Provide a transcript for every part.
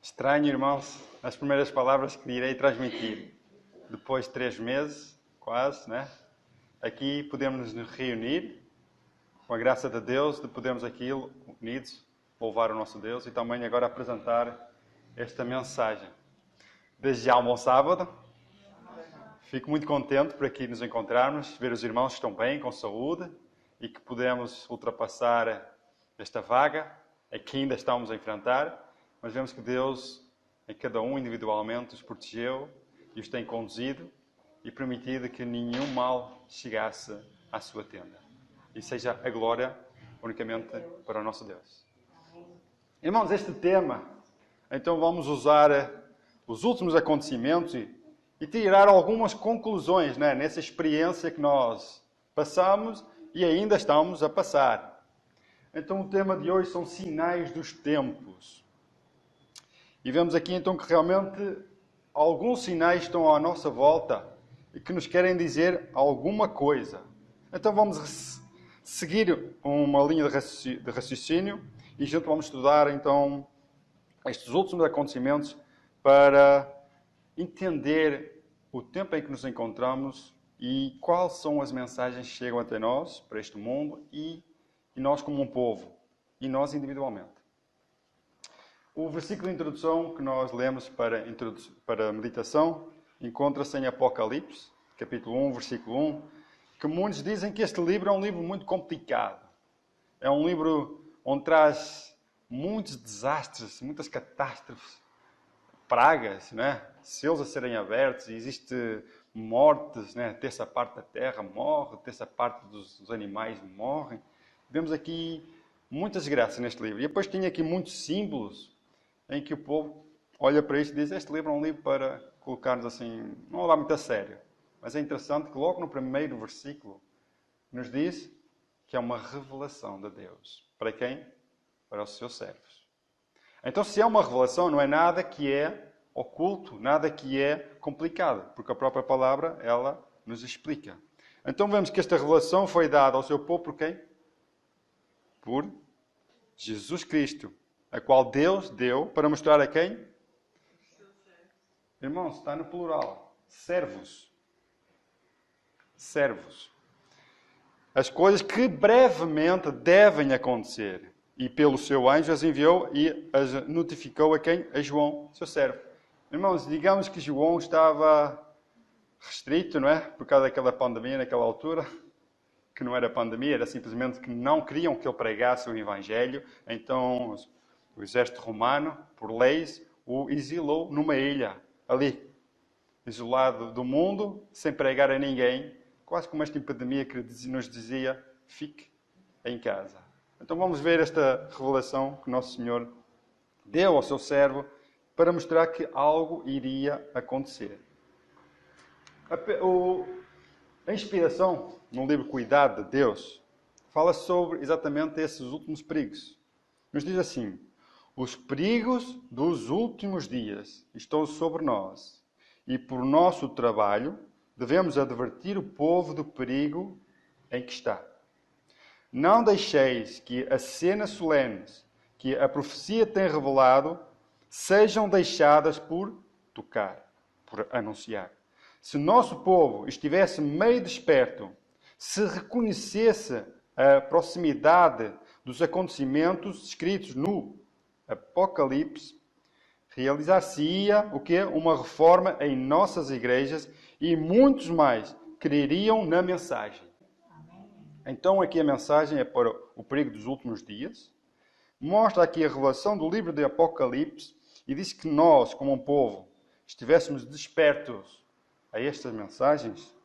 Estranho, irmãos, as primeiras palavras que irei transmitir. Depois de 3 meses, quase, né? Aqui podemos nos reunir, com a graça de Deus, de podermos aqui unidos louvar o nosso Deus e também agora apresentar esta mensagem. Desde já um bom sábado. Fico muito contente por aqui nos encontrarmos, ver os irmãos que estão bem, com saúde e que podemos ultrapassar esta vaga que ainda estamos a enfrentar. Mas vemos que Deus, em cada um individualmente, os protegeu e os tem conduzido e permitido que nenhum mal chegasse à sua tenda. E seja a glória unicamente para o nosso Deus. Irmãos, este tema, então vamos usar os últimos acontecimentos e tirar algumas conclusões, né, nessa experiência que nós passamos e ainda estamos a passar. Então o tema de hoje são sinais dos tempos. E vemos aqui então que realmente alguns sinais estão à nossa volta e que nos querem dizer alguma coisa. Então vamos seguir uma linha de raciocínio e junto vamos estudar então estes últimos acontecimentos para entender o tempo em que nos encontramos e quais são as mensagens que chegam até nós, para este mundo e nós como um povo e nós individualmente. O versículo de introdução que nós lemos para a meditação encontra-se em Apocalipse, capítulo 1, versículo 1, que muitos dizem que este livro é um livro muito complicado. É um livro onde traz muitos desastres, muitas catástrofes, pragas, né? Céus a serem abertos, existe mortes, né? Terça parte da terra morre, terça parte dos animais morrem. Vemos aqui muitas graças neste livro. E depois tem aqui muitos símbolos em que o povo olha para isto e diz: este livro é um livro para colocar-nos assim, não levar muito a sério. Mas é interessante que logo no primeiro versículo nos diz que é uma revelação de Deus. Para quem? Para os seus servos. Então, se é uma revelação, não é nada que é oculto, nada que é complicado, porque a própria palavra, ela nos explica. Então vemos que esta revelação foi dada ao seu povo por quem? Por Jesus Cristo, a qual Deus deu para mostrar a quem? Irmãos, está no plural. Servos. Servos. As coisas que brevemente devem acontecer. E pelo seu anjo as enviou e as notificou a quem? A João, seu servo. Irmãos, digamos que João estava restrito, não é? Por causa daquela pandemia naquela altura. Que não era pandemia, era simplesmente que não queriam que ele pregasse o Evangelho. Então o exército romano, por leis, o exilou numa ilha, ali, isolado do mundo, sem pregar a ninguém, quase como esta epidemia que nos dizia: fique em casa. Então vamos ver esta revelação que Nosso Senhor deu ao seu servo para mostrar que algo iria acontecer. A inspiração, no livro Cuidado de Deus, fala sobre exatamente esses últimos perigos. Nos diz assim: os perigos dos últimos dias estão sobre nós e por nosso trabalho devemos advertir o povo do perigo em que está. Não deixeis que as cenas solenes que a profecia tem revelado sejam deixadas por tocar, por anunciar. Se nosso povo estivesse meio desperto, se reconhecesse a proximidade dos acontecimentos escritos no Apocalipse, realizar-se-ia o quê? Uma reforma em nossas igrejas e muitos mais creriam na mensagem. Então aqui a mensagem é para o perigo dos últimos dias. Mostra aqui a revelação do livro de Apocalipse e diz que nós, como um povo, estivéssemos despertos a estas mensagens,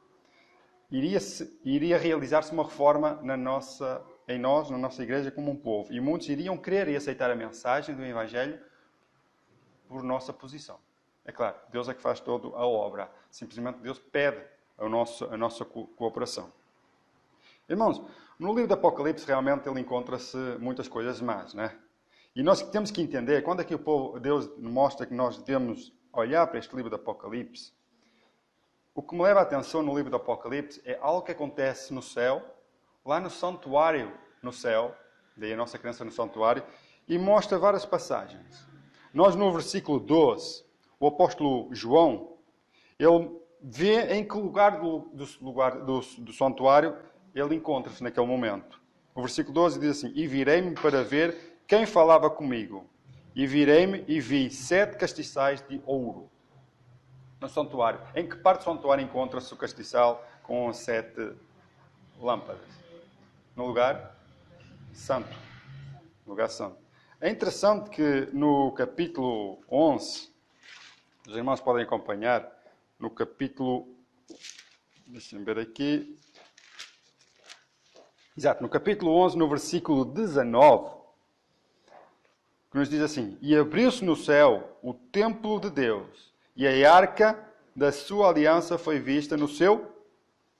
iria realizar-se uma reforma em nós, na nossa igreja, como um povo. E muitos iriam crer e aceitar a mensagem do Evangelho por nossa posição. É claro, Deus é que faz toda a obra. Simplesmente Deus pede a nossa cooperação. Irmãos, no livro do Apocalipse realmente ele encontra-se muitas coisas más, né? E nós temos que entender, quando aqui Deus mostra que nós devemos olhar para este livro do Apocalipse, o que me leva a atenção no livro do Apocalipse é algo que acontece no céu, lá no santuário no céu, daí a nossa crença no santuário, e mostra várias passagens. Nós no versículo 12, o apóstolo João, ele vê em que lugar do santuário ele encontra-se naquele momento. O versículo 12 diz assim: E virei-me para ver quem falava comigo. E virei-me e vi 7 castiçais de ouro no santuário. Em que parte do santuário encontra-se o castiçal com 7 lâmpadas? No lugar santo. No lugar santo. É interessante que no capítulo 11, os irmãos podem acompanhar, no capítulo, deixem-me ver aqui, exato, no capítulo 11, no versículo 19, que nos diz assim: E abriu-se no céu o templo de Deus, e a arca da sua aliança foi vista no seu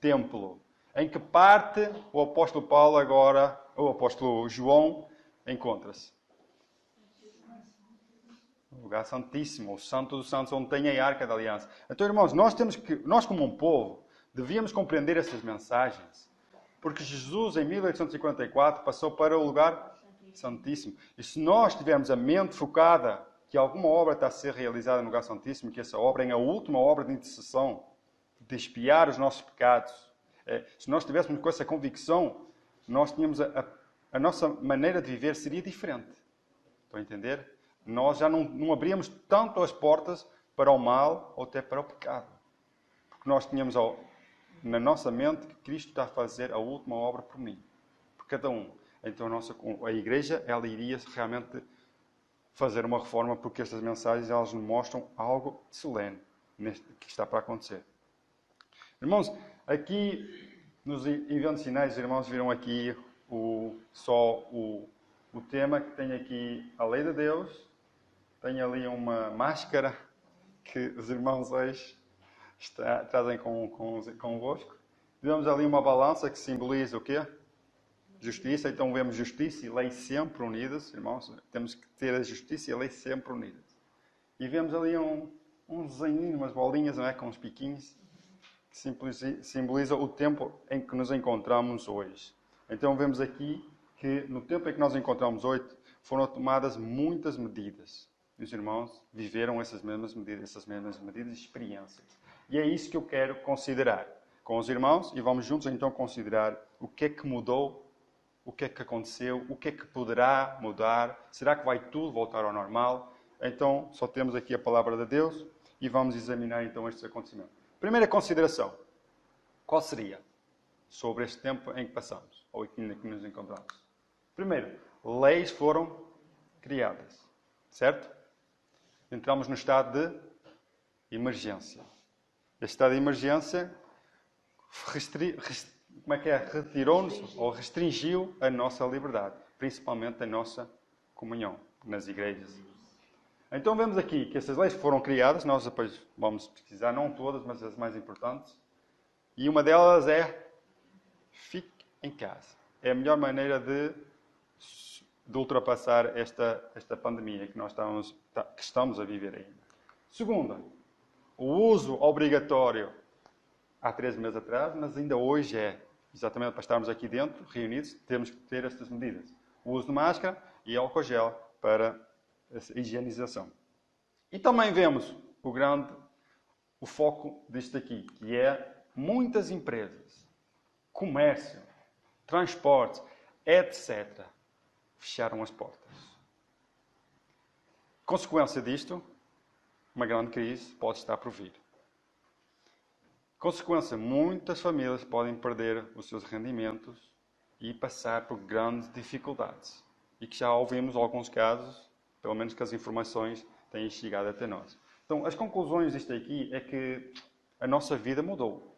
templo. Em que parte o apóstolo Paulo agora, ou o apóstolo João, encontra-se? No lugar santíssimo, o santo dos santos, onde tem a arca da aliança. Então, irmãos, nós como um povo, devíamos compreender essas mensagens. Porque Jesus, em 1844, passou para o lugar santíssimo. E se nós tivermos a mente focada que alguma obra está a ser realizada no lugar santíssimo, que essa obra é a última obra de intercessão, de expiar os nossos pecados, se nós tivéssemos com essa convicção, nós tínhamos a nossa maneira de viver seria diferente. Estão a entender? Nós já não abríamos tanto as portas para o mal ou até para o pecado. Porque nós tínhamos na nossa mente que Cristo está a fazer a última obra por mim. Por cada um. Então a igreja, ela iria realmente fazer uma reforma, porque estas mensagens, elas nos mostram algo solene que está para acontecer. Irmãos, aqui nos eventos sinais, os irmãos viram aqui o tema que tem aqui a lei de Deus. Tem ali uma máscara que os irmãos hoje trazem convosco. Vemos ali uma balança que simboliza o quê? Justiça. Então vemos justiça e lei sempre unidas, irmãos. Temos que ter a justiça e a lei sempre unidas. E vemos ali um desenho, umas bolinhas, não é? Com uns piquinhos, que simboliza o tempo em que nos encontramos hoje. Então vemos aqui que no tempo em que nós encontramos hoje, foram tomadas muitas medidas. E os irmãos viveram essas mesmas medidas e experiências. E é isso que eu quero considerar com os irmãos, e vamos juntos então considerar o que é que mudou, o que é que aconteceu, o que é que poderá mudar, será que vai tudo voltar ao normal? Então, só temos aqui a palavra de Deus e vamos examinar então estes acontecimentos. Primeira consideração, qual seria sobre este tempo em que passamos, ou aqui em que nos encontramos? Primeiro, leis foram criadas, certo? Entramos no estado de emergência. Este estado de emergência retirou-nos ou restringiu a nossa liberdade, principalmente a nossa comunhão nas igrejas. Então vemos aqui que essas leis foram criadas, nós depois vamos pesquisar, não todas, mas as mais importantes. E uma delas é: fique em casa. É a melhor maneira de ultrapassar esta pandemia que nós estamos a viver ainda. Segunda, o uso obrigatório há 3 meses atrás, mas ainda hoje é, exatamente para estarmos aqui dentro, reunidos, temos que ter estas medidas. O uso de máscara e álcool gel para a higienização. E também vemos o foco disto aqui, que é muitas empresas, comércio, transportes, etc., fecharam as portas. Consequência disto, uma grande crise pode estar por vir. Consequência, muitas famílias podem perder os seus rendimentos e passar por grandes dificuldades. E que já ouvimos alguns casos, pelo menos que as informações têm chegado até nós. Então, as conclusões disto aqui é que a nossa vida mudou.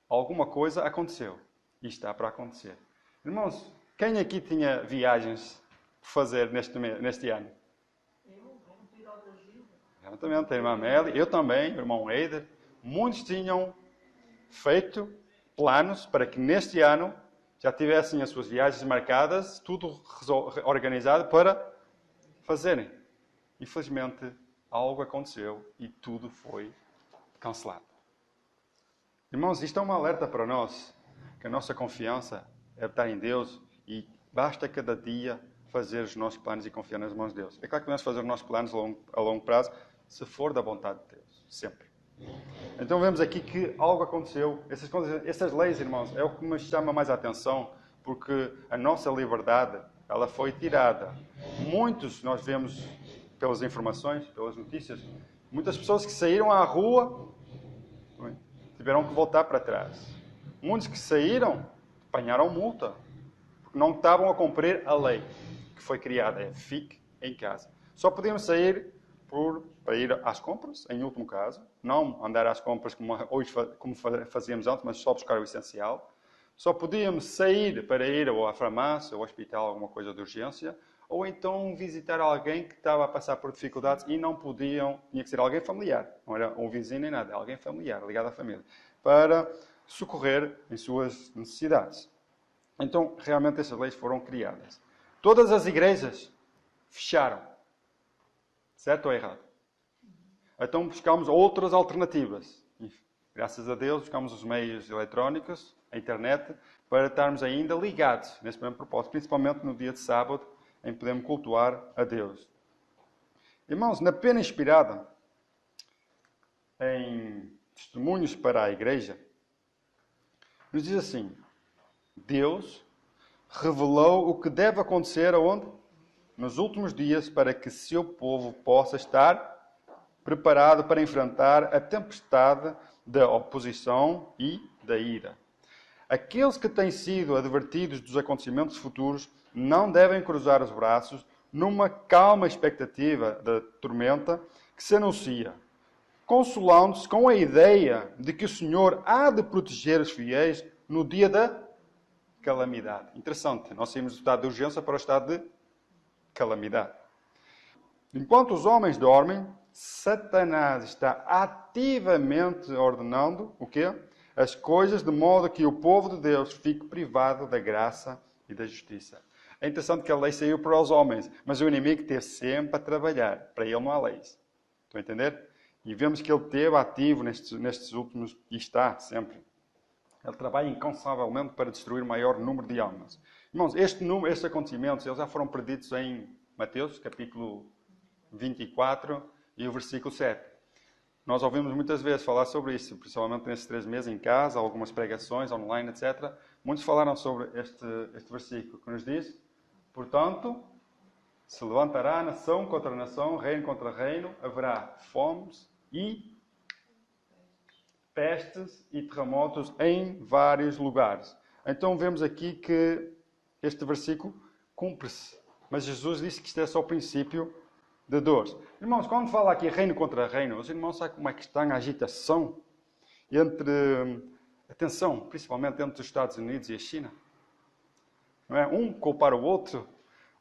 Alguma coisa aconteceu e está para acontecer. Irmãos, quem aqui tinha viagens por fazer neste ano? Eu também, a irmã Amélia, eu também, o irmão Eider. Muitos tinham feito planos para que neste ano já tivessem as suas viagens marcadas, tudo organizado para fazerem. Infelizmente, algo aconteceu e tudo foi cancelado. Irmãos, isto é um alerta para nós, que a nossa confiança é estar em Deus e basta cada dia fazer os nossos planos e confiar nas mãos de Deus. É claro que podemos fazer os nossos planos a longo prazo, se for da vontade de Deus. Sempre. Então vemos aqui que algo aconteceu. Essas leis, irmãos, é o que me chama mais a atenção, porque a nossa liberdade, ela foi tirada. Muitos, nós vemos pelas informações, pelas notícias, muitas pessoas que saíram à rua tiveram que voltar para trás. Muitos que saíram apanharam multa, porque não estavam a cumprir a lei que foi criada. É fique em casa. Só podíamos sair para ir às compras, em último caso. Não andar às compras como fazíamos antes, mas só buscar o essencial. Só podíamos sair para ir à farmácia, ao hospital, alguma coisa de urgência. Ou então visitar alguém que estava a passar por dificuldades e não podiam. Tinha que ser alguém familiar. Não era um vizinho nem nada. Alguém familiar, ligado à família. Para socorrer em suas necessidades. Então, realmente, essas leis foram criadas. Todas as igrejas fecharam. Certo ou errado? Então buscamos outras alternativas. E, graças a Deus, buscamos os meios eletrónicos, a internet, para estarmos ainda ligados nesse mesmo propósito, principalmente no dia de sábado, em que podemos cultuar a Deus. Irmãos, na pena inspirada em Testemunhos para a Igreja, nos diz assim: Deus revelou o que deve acontecer aonde? Nos últimos dias, para que seu povo possa estar preparado para enfrentar a tempestade da oposição e da ira. Aqueles que têm sido advertidos dos acontecimentos futuros não devem cruzar os braços numa calma expectativa da tormenta que se anuncia, consolando-se com a ideia de que o Senhor há de proteger os fiéis no dia da calamidade. Interessante, nós saímos do estado de urgência para o estado de calamidade. Enquanto os homens dormem, Satanás está ativamente ordenando o quê? As coisas de modo que o povo de Deus fique privado da graça e da justiça. É interessante que a lei saiu para os homens, mas o inimigo teve sempre a trabalhar. Para ele não há leis. Estão a entender? E vemos que ele esteve ativo nestes últimos, e está sempre. Ele trabalha incansavelmente para destruir o maior número de almas. Irmãos, estes acontecimentos eles já foram preditos em Mateus, capítulo 24 e o versículo 7. Nós ouvimos muitas vezes falar sobre isso, principalmente nesses 3 meses em casa, algumas pregações online, etc. Muitos falaram sobre este versículo que nos diz: portanto, se levantará nação contra nação, reino contra reino, haverá fomes e pestes e terremotos em vários lugares. Então vemos aqui que este versículo cumpre-se. Mas Jesus disse que isto é só o princípio de dores. Irmãos, quando fala aqui reino contra reino, os irmãos sabem como é que está a agitação entre a tensão, principalmente entre os Estados Unidos e a China? Não é? Um culpar o outro,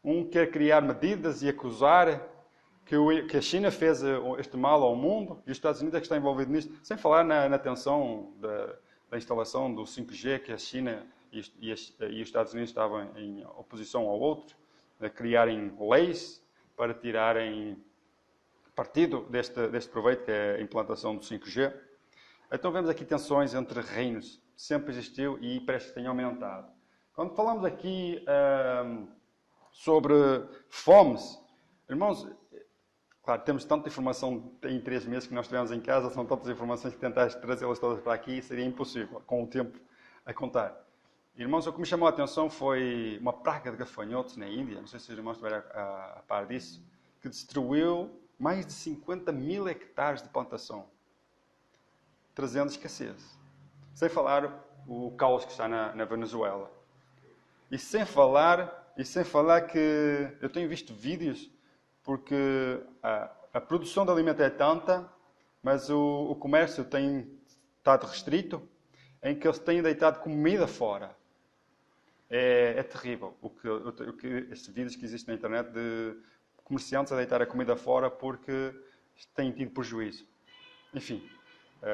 um quer criar medidas e acusar que a China fez este mal ao mundo e os Estados Unidos é que está envolvido nisto, sem falar na tensão da instalação do 5G, que a China e os Estados Unidos estavam em oposição ao outro, a criarem leis para tirarem partido deste proveito, que é a implantação do 5G. Então vemos aqui tensões entre reinos, sempre existiu e parece que tem aumentado. Quando falamos aqui sobre fomes, irmãos, claro, temos tanta informação em 3 meses que nós tivemos em casa, são tantas informações que tentar trazê-las todas para aqui seria impossível, com o tempo a contar. Irmãos, o que me chamou a atenção foi uma praga de gafanhotos na Índia, não sei se os irmãos estiveram a par disso, que destruiu mais de 50 mil hectares de plantação, trazendo escassez. Sem falar o caos que está na Venezuela. E sem falar que eu tenho visto vídeos, porque a produção de alimento é tanta, mas o comércio tem estado restrito, em que eles têm deitado comida fora. É terrível estes vídeos que existem na internet de comerciantes a deitar a comida fora porque têm tido prejuízo. Enfim,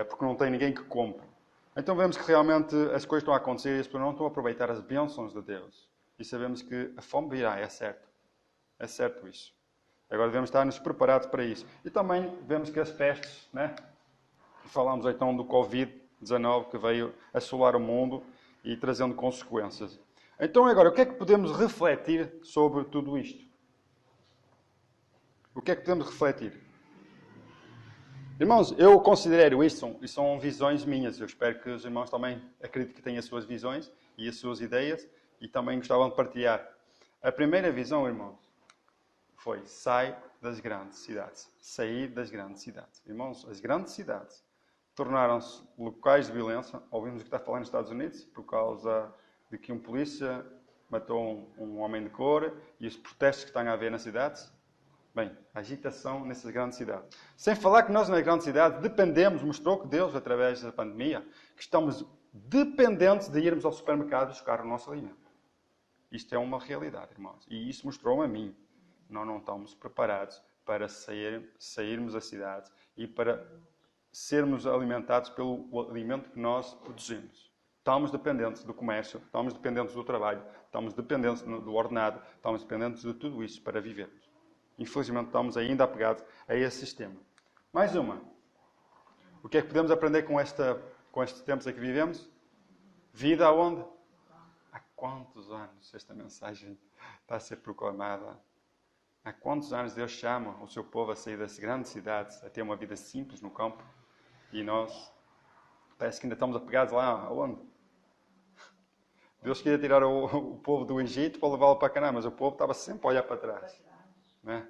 porque não tem ninguém que compre. Então vemos que realmente as coisas estão a acontecer e as pessoas não estão a aproveitar as bênçãos de Deus. E sabemos que a fome virá, é certo. É certo isso. Agora devemos estar-nos preparados para isso. E também vemos que as pestes, né? Falamos então do Covid-19 que veio assolar o mundo e trazendo consequências. Então agora, o que é que podemos refletir sobre tudo isto? O que é que podemos refletir? Irmãos, eu considero isto, e são visões minhas. Eu espero que os irmãos também acreditem que têm as suas visões e as suas ideias e também gostavam de partilhar. A primeira visão, irmãos, foi sai das grandes cidades. Sair das grandes cidades. Irmãos, as grandes cidades tornaram-se locais de violência. Ouvimos o que está a falar nos Estados Unidos, por causa de que um polícia matou um homem de cor e os protestos que estão a haver nas cidades. Bem, agitação nessas grandes cidades. Sem falar que nós, nas grandes cidades, dependemos, mostrou que Deus, através da pandemia, que estamos dependentes de irmos ao supermercado buscar o nosso alimento. Isto é uma realidade, irmãos. E isso mostrou a mim. Nós não estamos preparados para sairmos das cidades e para sermos alimentados pelo alimento que nós produzimos. Estamos dependentes do comércio, estamos dependentes do trabalho, estamos dependentes do ordenado, estamos dependentes de tudo isso para vivermos. Infelizmente, estamos ainda apegados a esse sistema. Mais uma. O que é que podemos aprender com estes tempos em que vivemos? Vida aonde? Há quantos anos esta mensagem está a ser proclamada? Há quantos anos Deus chama o seu povo a sair das grandes cidades, a ter uma vida simples no campo? E nós, parece que ainda estamos apegados lá aonde? Deus queria tirar o povo do Egito para levá-lo para Canaã, mas o povo estava sempre a olhar para trás. Né?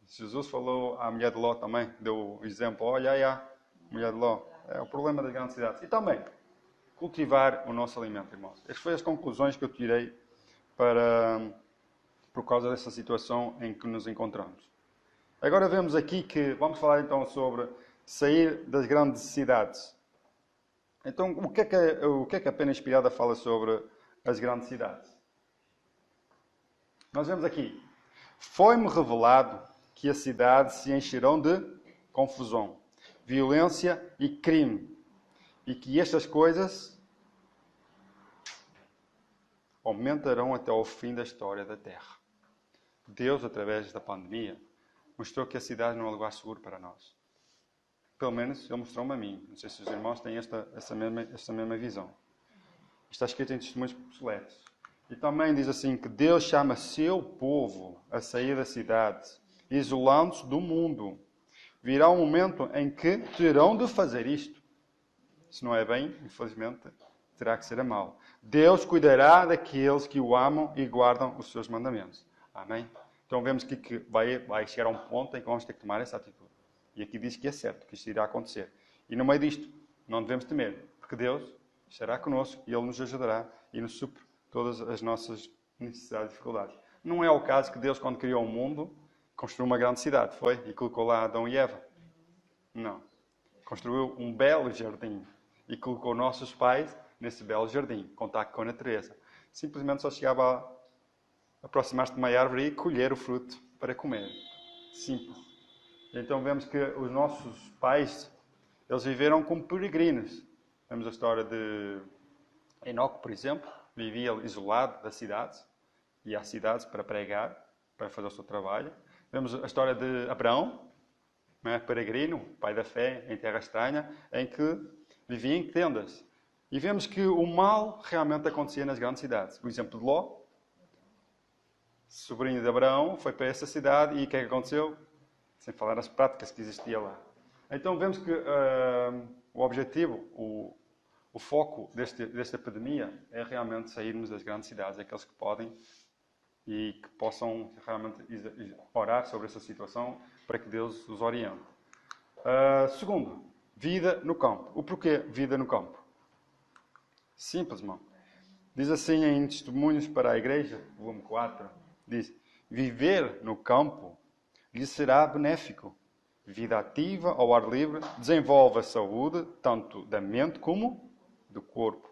Jesus falou à mulher de Ló também, deu o exemplo, olha aí a mulher de Ló, é o problema das grandes cidades. E também, cultivar o nosso alimento, irmãos. Estas foram as conclusões que eu tirei por causa dessa situação em que nos encontramos. Agora vemos aqui que, vamos falar então sobre sair das grandes cidades. Então, o que é que a Pena Inspirada fala sobre as grandes cidades? Nós vemos aqui, foi-me revelado que as cidades se encherão de confusão, violência e crime, e que estas coisas aumentarão até ao fim da história da Terra. Deus, através da pandemia, mostrou que a cidade não é um lugar seguro para nós. Pelo menos Ele mostrou-me a mim. Não sei se os irmãos têm essa mesma visão. Está escrito em Testemunhos Soletes. E também diz assim que Deus chama seu povo a sair da cidade, isolando-se do mundo. Virá um momento em que terão de fazer isto. Se não é bem, infelizmente, terá que ser a mal. Deus cuidará daqueles que o amam e guardam os seus mandamentos. Amém? Então vemos que vai chegar a um ponto em que vamos ter que tomar essa atitude. E aqui diz que é certo, que isto irá acontecer. E no meio disto, não devemos temer, porque Deus estará connosco e Ele nos ajudará e nos supre todas as nossas necessidades e dificuldades. Não é o caso que Deus, quando criou o mundo, construiu uma grande cidade, foi? E colocou lá Adão e Eva. Não. Construiu um belo jardim e colocou nossos pais nesse belo jardim, contacto com a natureza. Simplesmente só chegava a aproximar-se de uma árvore e colher o fruto para comer. Simples. Então vemos que os nossos pais, eles viveram como peregrinos. Vemos a história de Enoque, por exemplo, vivia isolado das cidades, ia às cidades para pregar, para fazer o seu trabalho. Vemos a história de Abraão, né, peregrino, pai da fé, em terra estranha, em que vivia em tendas. E vemos que o mal realmente acontecia nas grandes cidades. O exemplo de Ló, sobrinho de Abraão, foi para essa cidade e o que é que aconteceu? Sem falar nas práticas que existiam lá. Então vemos que o objetivo, o foco desta epidemia é realmente sairmos das grandes cidades, aqueles que podem e que possam realmente orar sobre essa situação para que Deus os oriente. Segundo, vida no campo. O porquê vida no campo? Simples, irmão. Diz assim em Testemunhos para a Igreja, volume 4, diz, viver no campo lhe será benéfico. Vida ativa, ao ar livre, desenvolve a saúde, tanto da mente como do corpo.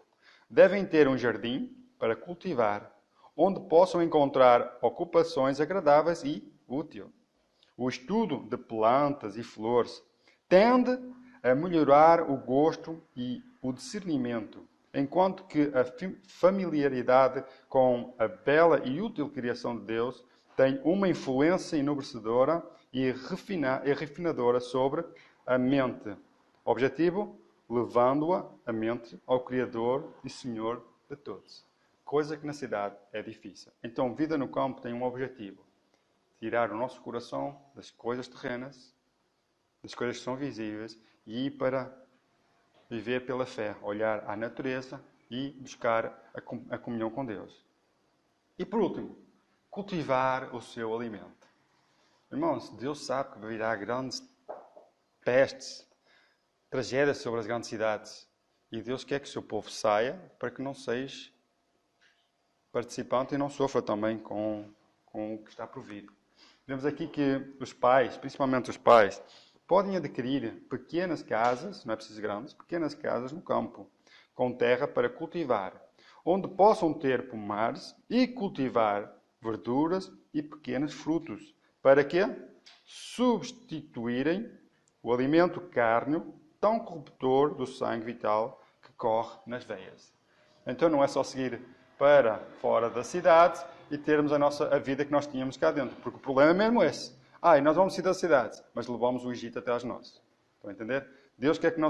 Devem ter um jardim para cultivar, onde possam encontrar ocupações agradáveis e úteis. O estudo de plantas e flores tende a melhorar o gosto e o discernimento, enquanto que a familiaridade com a bela e útil criação de Deus tem uma influência enobrecedora e refinadora sobre a mente. Objetivo? Levando-a, a mente, ao Criador e Senhor de todos. coisa que na cidade é difícil. Então, vida no campo tem um objetivo. Tirar o nosso coração das coisas terrenas, das coisas que são visíveis, e ir para viver pela fé, olhar à natureza e buscar a comunhão com Deus. E por último, cultivar o seu alimento. Irmãos, Deus sabe que virá grandes pestes, tragédias sobre as grandes cidades. E Deus quer que o seu povo saia para que não seja participante e não sofra também com o que está por vir. Vemos aqui que os pais, principalmente os pais, podem adquirir pequenas casas, não é preciso grandes, pequenas casas no campo, com terra para cultivar, onde possam ter pomares e cultivar verduras e pequenos frutos, para que substituírem o alimento cárneo tão corruptor do sangue vital que corre nas veias. Então não é só seguir para fora da cidade e termos a vida que nós tínhamos cá dentro, porque o problema é mesmo esse. E nós vamos sair da cidade, mas levamos o Egito até às nós. Estão a entender? Deus quer que o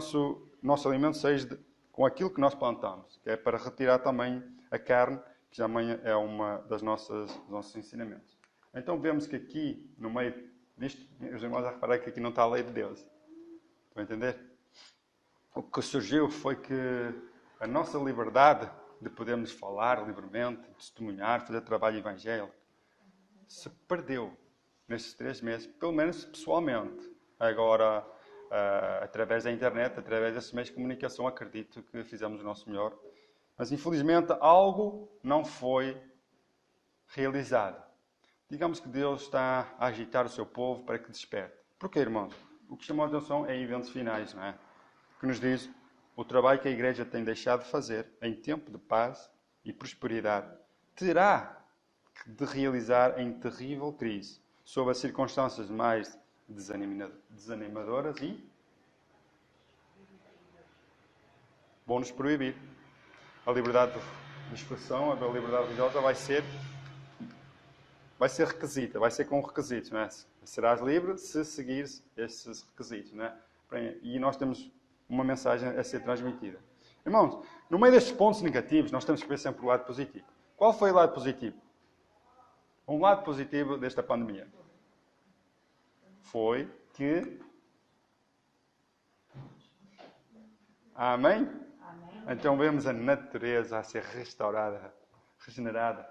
nosso alimento seja com aquilo que nós plantamos, que é para retirar também a carne, que já é uma dos nossos ensinamentos. Então vemos que aqui, no meio disto, os irmãos já repararam que aqui não está a lei de Deus. Estão a entender? O que surgiu foi que a nossa liberdade de podermos falar livremente, testemunhar, fazer trabalho evangélico, se perdeu nestes 3 meses, pelo menos pessoalmente. Agora, através da internet, através desses meios de comunicação, acredito que fizemos o nosso melhor. Mas, infelizmente, algo não foi realizado. Digamos que Deus está a agitar o seu povo para que desperte. Porquê, irmãos? O que chamou a atenção é eventos finais, não é? Que nos diz o trabalho que a igreja tem deixado de fazer em tempo de paz e prosperidade terá de realizar em terrível crise, sob as circunstâncias mais desanimadoras e vão-nos proibir. A liberdade de expressão, a liberdade religiosa vai ser requisita, vai ser com requisitos, não é? Serás livre se seguires esses requisitos, não é? E nós temos uma mensagem a ser transmitida. Irmãos, no meio destes pontos negativos, nós temos que ver sempre o lado positivo. Qual foi o lado positivo? Um lado positivo desta pandemia foi que... Amém? Então vemos a natureza a ser restaurada, regenerada,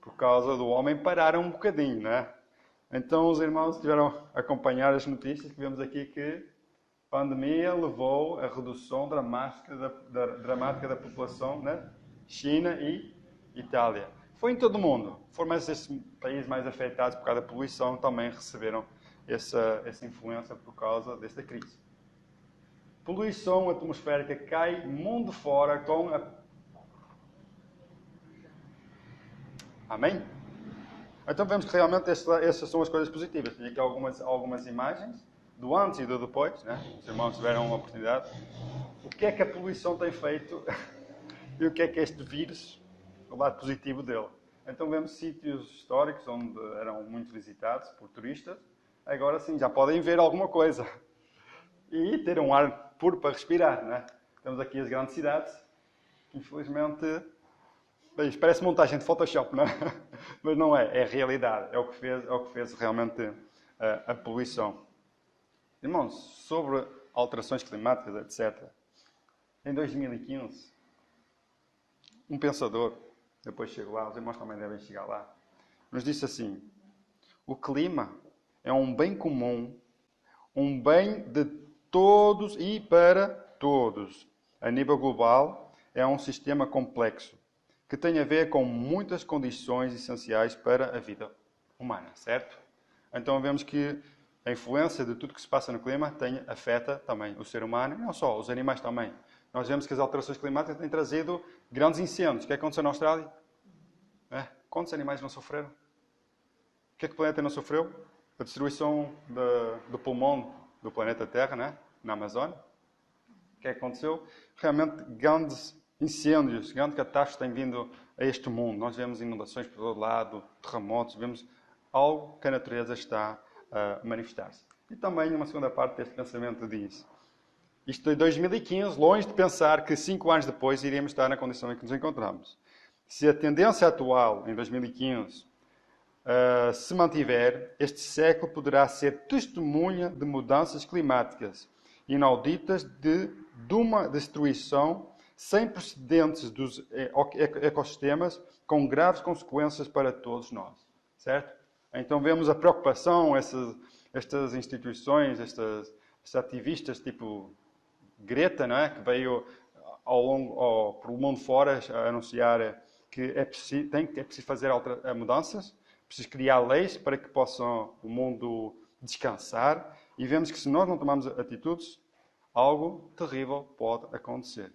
por causa do homem parar um bocadinho, não é? Então os irmãos tiveram a acompanhar as notícias que vemos aqui que a pandemia levou a redução dramática da população na China e Itália. Foi em todo o mundo. Foram esses países mais afetados por causa da poluição também receberam essa influência por causa desta crise. Poluição atmosférica cai mundo fora com a... Amém? Então vemos que realmente essas são as coisas positivas. Tenho aqui algumas imagens do antes e do depois, né? Os irmãos tiveram uma oportunidade. O que é que a poluição tem feito e o que é este vírus, o lado positivo dele. Então vemos sítios históricos onde eram muito visitados por turistas. Agora sim, já podem ver alguma coisa. E ter um ar puro para respirar, né? Temos aqui as grandes cidades, que infelizmente... Bem, isto parece montagem de Photoshop, não é? Mas não é, é realidade. É o que fez realmente a poluição. Irmãos, sobre alterações climáticas, etc. Em 2015, um pensador, depois chego lá, os irmãos também devem chegar lá, nos disse assim: o clima é um bem comum, um bem de todos e para todos. A nível global, é um sistema complexo, que tem a ver com muitas condições essenciais para a vida humana, certo? Então vemos que a influência de tudo que se passa no clima afeta também o ser humano, e não só, os animais também. Nós vemos que as alterações climáticas têm trazido grandes incêndios. O que aconteceu na Austrália? Quantos animais não sofreram? O que é que o planeta não sofreu? A destruição do pulmão do planeta Terra, né? Na Amazônia. O que é que aconteceu? Realmente grandes incêndios, grandes catástrofes têm vindo a este mundo. Nós vemos inundações por todo lado, terremotos, vemos algo que a natureza está a manifestar-se. E também, uma segunda parte deste pensamento diz: isto é 2015, longe de pensar que 5 anos depois iríamos estar na condição em que nos encontramos. Se a tendência atual, em 2015, se mantiver, este século poderá ser testemunha de mudanças climáticas inauditas de uma destruição sem precedentes dos ecossistemas, com graves consequências para todos nós. Certo? Então vemos a preocupação, estas instituições, estes ativistas tipo Greta, não é? Que veio pelo mundo fora a anunciar que é preciso fazer mudanças, preciso criar leis para que possam o mundo descansar. E vemos que se nós não tomarmos atitudes, algo terrível pode acontecer.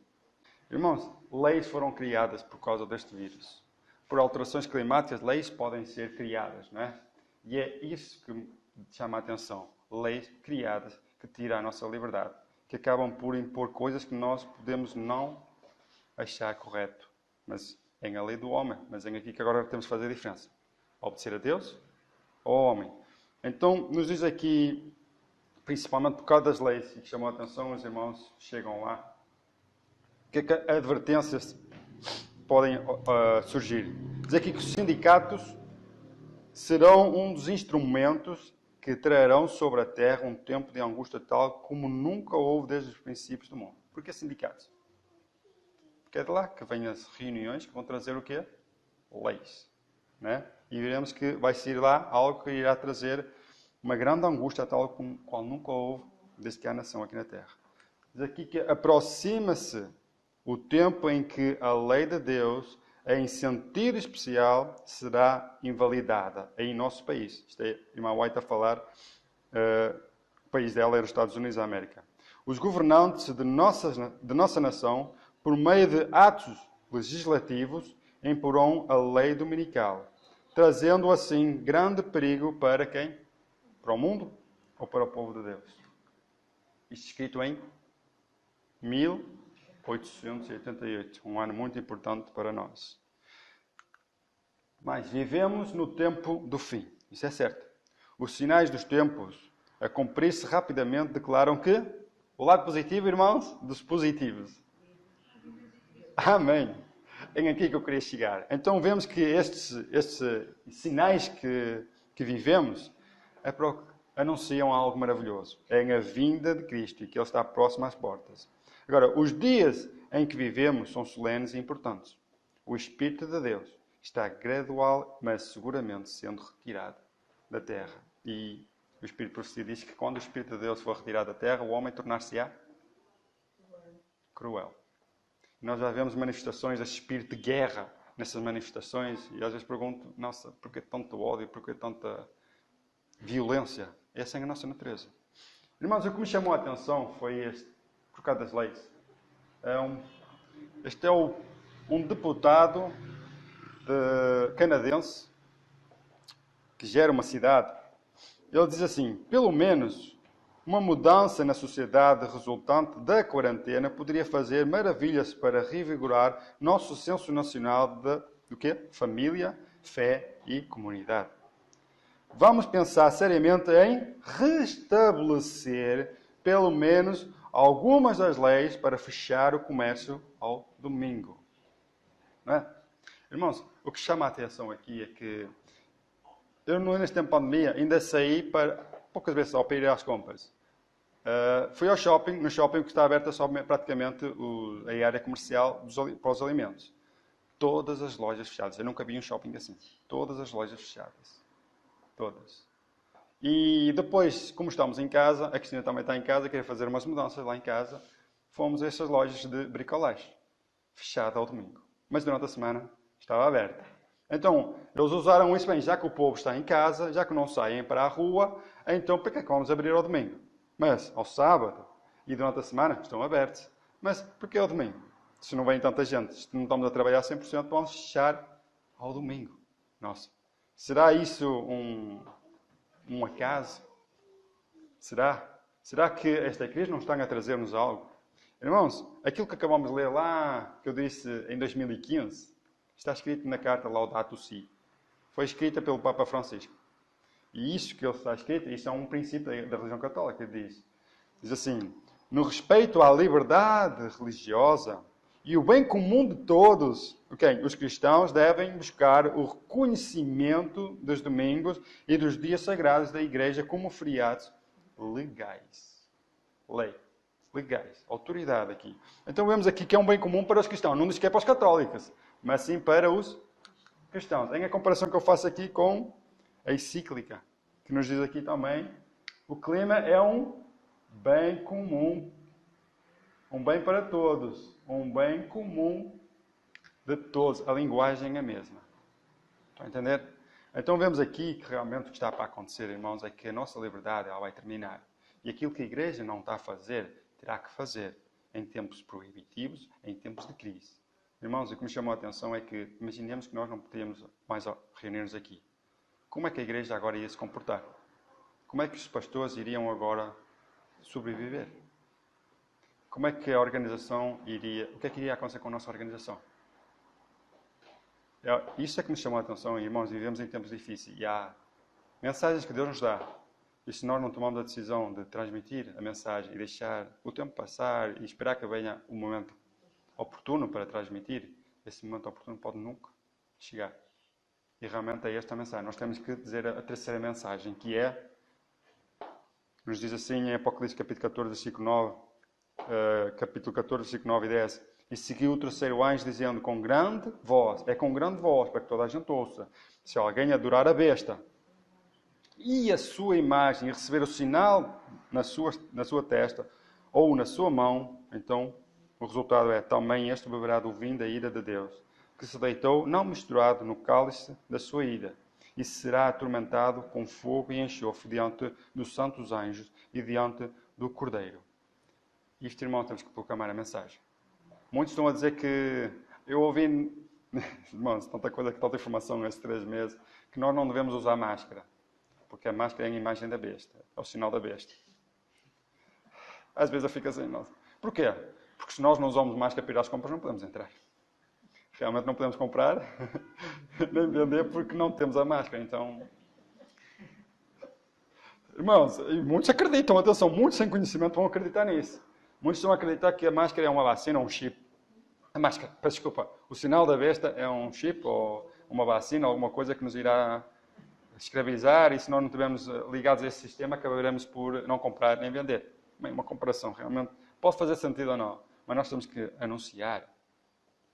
Irmãos, leis foram criadas por causa deste vírus. Por alterações climáticas, leis podem ser criadas, não é? E é isso que me chama a atenção. Leis criadas que tiram a nossa liberdade, que acabam por impor coisas que nós podemos não achar correto. Mas é a lei do homem. Mas é aqui que agora temos que fazer a diferença. Obedecer a Deus ou ao homem. Então, nos diz aqui, principalmente por causa das leis, que chamou a atenção, os irmãos chegam lá. O que é que advertências podem surgir? Diz aqui que os sindicatos serão um dos instrumentos que trarão sobre a terra um tempo de angústia tal como nunca houve desde os princípios do mundo. Por que sindicatos? Porque é de lá que vêm as reuniões que vão trazer o quê? Leis. Né? E veremos que vai ser lá algo que irá trazer uma grande angústia tal como qual nunca houve desde que há nação aqui na terra. Diz aqui que aproxima-se o tempo em que a lei de Deus, em sentido especial, será invalidada em nosso país. Isto é a irmã White a falar, o país dela era os Estados Unidos da América. Os governantes de nossa nação, por meio de atos legislativos, imporão a lei dominical, trazendo assim grande perigo para quem? Para o mundo ou para o povo de Deus? Isto escrito em 1888, um ano muito importante para nós. Mas vivemos no tempo do fim, isso é certo. Os sinais dos tempos a cumprir-se rapidamente declaram que o lado positivo, irmãos, dos positivos. Amém. É aqui que eu queria chegar. Então vemos que estes sinais que vivemos anunciam algo maravilhoso. É a vinda de Cristo e que Ele está próximo às portas. Agora, os dias em que vivemos são solenes e importantes. O Espírito de Deus está gradual, mas seguramente sendo retirado da terra. E o Espírito de Profecia diz que quando o Espírito de Deus for retirado da terra, o homem tornar-se-á cruel. Nós já vemos manifestações desse espírito de guerra nessas manifestações e às vezes pergunto, nossa, por que tanto ódio, por que tanta violência? Essa é a nossa natureza. Irmãos, o que me chamou a atenção foi por causa das leis. Este é um deputado canadense que gera uma cidade. Ele diz assim, pelo menos uma mudança na sociedade resultante da quarentena poderia fazer maravilhas para revigorar nosso senso nacional do quê? Família, fé e comunidade. Vamos pensar seriamente em restabelecer, pelo menos, algumas das leis para fechar o comércio ao domingo. Não é? Irmãos, o que chama a atenção aqui é que eu, neste tempo de pandemia, ainda saí poucas vezes só para ir às compras. Fui ao shopping, no shopping que está aberta só praticamente a área comercial para os alimentos. Todas as lojas fechadas. Eu nunca vi um shopping assim. Todas as lojas fechadas. Todas. E depois, como estamos em casa, a Cristina também está em casa, queria fazer umas mudanças lá em casa, fomos a essas lojas de bricolagem. Fechada ao domingo. Mas durante a semana estava aberta. Então, eles usaram isso bem, já que o povo está em casa, já que não saem para a rua, então para que é que vamos abrir ao domingo? Mas ao sábado e durante a semana estão abertos. Mas porquê ao domingo? Se não vem tanta gente, se não estamos a trabalhar 100%, vamos fechar ao domingo. Nossa, será isso um acaso? Será? Será que esta crise não está a trazer-nos algo? Irmãos, aquilo que acabamos de ler lá, que eu disse em 2015, está escrito na carta Laudato Si. Foi escrita pelo Papa Francisco. E isso que ele está escrito, isso é um princípio da religião católica, diz assim, no respeito à liberdade religiosa, e o bem comum de todos, os cristãos devem buscar o reconhecimento dos domingos e dos dias sagrados da igreja como feriados legais. Lei. Legais. Autoridade aqui. Então vemos aqui que é um bem comum para os cristãos. Não diz que é para os católicos, mas sim para os cristãos. Em a comparação que eu faço aqui com a encíclica, que nos diz aqui também, o clima é um bem comum. Um bem para todos. Um bem comum de todos. A linguagem é a mesma. Estão a entender? Então vemos aqui que realmente o que está para acontecer, irmãos, é que a nossa liberdade ela vai terminar. E aquilo que a igreja não está a fazer, terá que fazer em tempos proibitivos, em tempos de crise. Irmãos, o que me chamou a atenção é que imaginemos que nós não podíamos mais reunir-nos aqui. Como é que a igreja agora ia se comportar? Como é que os pastores iriam agora sobreviver? Como é que a organização iria... O que é que iria acontecer com a nossa organização? Isso é que me chamou a atenção, irmãos. Vivemos em tempos difíceis e há mensagens que Deus nos dá. E se nós não tomamos a decisão de transmitir a mensagem e deixar o tempo passar e esperar que venha o momento oportuno para transmitir, esse momento oportuno pode nunca chegar. E realmente é esta a mensagem. Nós temos que dizer a terceira mensagem, que é, nos diz assim em Apocalipse capítulo 14, versículo 9, capítulo 14, versículo 9 e 10. E seguiu o terceiro anjo dizendo com grande voz, para que toda a gente ouça, se alguém adorar a besta e a sua imagem e receber o sinal na sua testa ou na sua mão, então o resultado é, também este beberá do vinho da ira de Deus, que se deitou, não misturado, no cálice da sua ira, e será atormentado com fogo e enxofre diante dos santos anjos e diante do Cordeiro. Isto, irmão, temos que proclamar a mensagem. Muitos estão a dizer que... Eu ouvi, irmãos, tanta coisa, tanta informação nestes 3 meses, que nós não devemos usar máscara. Porque a máscara é a imagem da besta. É o sinal da besta. Às vezes eu fico assim, nossa. Porquê? Porque se nós não usamos máscara para ir às compras, não podemos entrar. Realmente não podemos comprar, nem vender, porque não temos a máscara. Então... Irmãos, muitos acreditam, atenção, muitos sem conhecimento vão acreditar nisso. Muitos vão acreditar que a máscara é uma vacina ou um chip. A máscara, peço desculpa, o sinal da besta é um chip ou uma vacina, alguma coisa que nos irá escravizar, e se nós não estivermos ligados a esse sistema, acabaremos por não comprar nem vender. Bem, uma comparação realmente pode fazer sentido ou não, mas nós temos que anunciar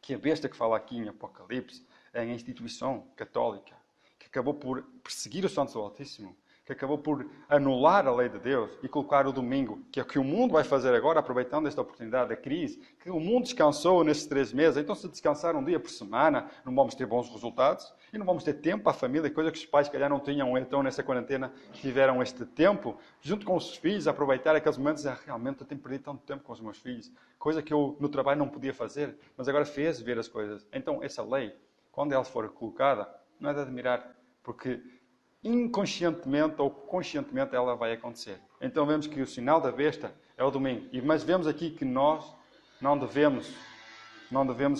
que a besta que fala aqui em Apocalipse é a instituição católica, que acabou por perseguir os santos do Altíssimo, que acabou por anular a lei de Deus e colocar o domingo, que é o que o mundo vai fazer agora, aproveitando esta oportunidade da crise, que o mundo descansou nesses 3 meses. Então, se descansar um dia por semana, não vamos ter bons resultados e não vamos ter tempo para a família, coisa que os pais, se calhar, não tinham. Então, nessa quarentena, tiveram este tempo, junto com os filhos, aproveitar aqueles momentos. Realmente, eu tenho perdido tanto tempo com os meus filhos, coisa que eu, no trabalho, não podia fazer, mas agora fez ver as coisas. Então, essa lei, quando ela for colocada, não é de admirar, porque inconscientemente ou conscientemente ela vai acontecer. Então vemos que o sinal da besta é o domingo. Mas vemos aqui que nós não devemos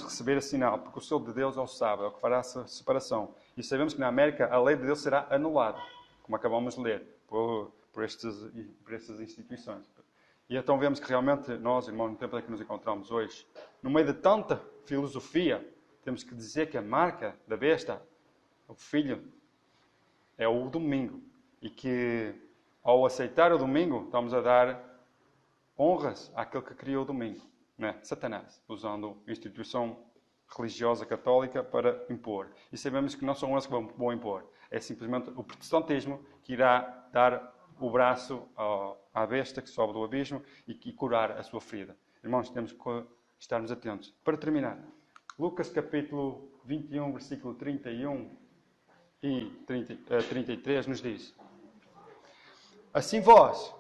receber esse sinal, porque o selo de Deus é o sábado, é o que fará essa separação. E sabemos que na América a lei de Deus será anulada, como acabamos de ler, por estas instituições. E então vemos que realmente nós, irmãos, no tempo em que nos encontramos hoje, no meio de tanta filosofia, temos que dizer que a marca da besta, o filho, é o domingo. E que, ao aceitar o domingo, estamos a dar honras àquele que criou o domingo. Não é? Satanás, usando a instituição religiosa católica para impor. E sabemos que não são honras que vão impor. É simplesmente o protestantismo que irá dar o braço à besta que sobe do abismo e curar a sua ferida. Irmãos, temos que estarmos atentos. Para terminar, Lucas capítulo 21, versículo 31... e 33 nos diz: assim vós,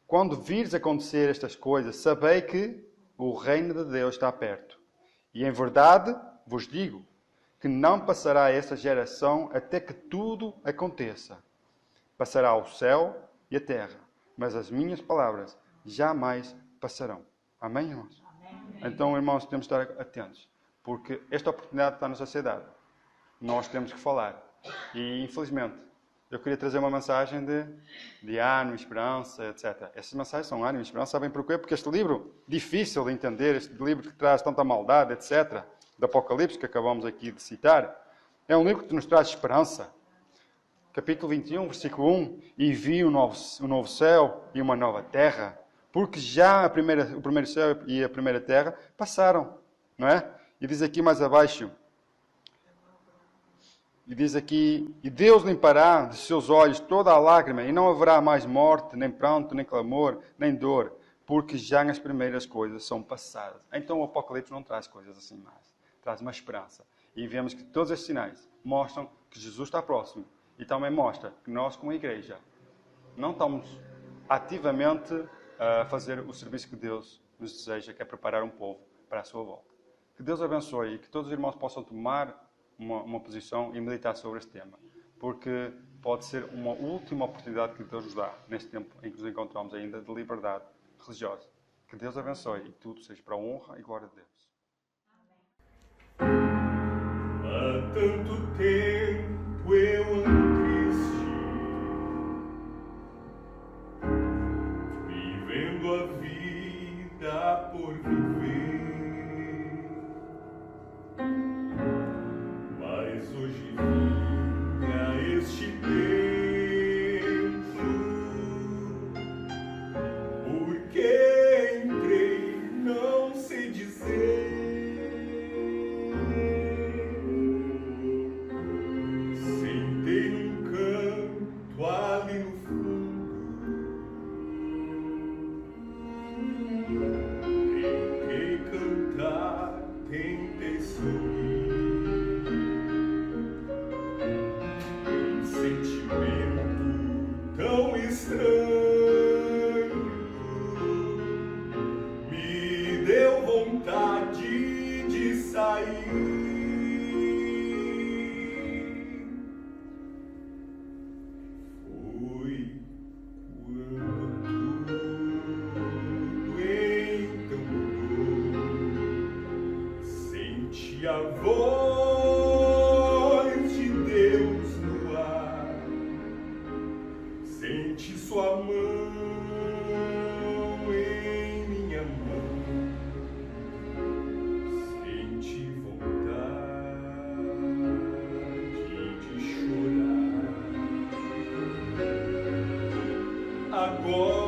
quando vires acontecer estas coisas, sabei que o reino de Deus está perto. E em verdade vos digo que não passará esta geração até que tudo aconteça. Passará o céu e a terra, mas as minhas palavras jamais passarão. Amém, irmãos? Amém. Então, irmãos, temos de estar atentos, porque esta oportunidade está na sociedade. Nós temos que falar. E, infelizmente, eu queria trazer uma mensagem de ânimo, esperança, etc. Essas mensagens são ânimo e esperança, sabem porquê? Porque este livro, difícil de entender, este livro que traz tanta maldade, etc., do Apocalipse, que acabamos aqui de citar, é um livro que nos traz esperança. Capítulo 21, versículo 1, e vi um novo céu e uma nova terra, porque já o primeiro céu e a primeira terra passaram, não é? E diz aqui mais abaixo, e diz aqui, e Deus limpará de seus olhos toda a lágrima, e não haverá mais morte, nem pranto, nem clamor, nem dor, porque já as primeiras coisas são passadas. Então o Apocalipse não traz coisas assim mais, traz uma esperança. E vemos que todos estes sinais mostram que Jesus está próximo, e também mostra que nós, como igreja, não estamos ativamente a fazer o serviço que Deus nos deseja, que é preparar um povo para a sua volta. Que Deus abençoe e que todos os irmãos possam tomar uma posição e meditar sobre este tema, porque pode ser uma última oportunidade que Deus nos dá neste tempo em que nos encontramos ainda de liberdade religiosa. Que Deus abençoe e tudo seja para a honra e glória de Deus. Há tanto tempo eu ando triste, vivendo a vida por viver. Mas hoje vinha este tempo, porque entrei, não sei dizer. Sentei num canto ali no fundo, tentei cantar, tentei sorrir. Tão estranho me deu vontade de sair. Foi quando tudo então mudou. Senti a voz de Deus no ar. Senti sua mão em minha mão, senti vontade de chorar. Agora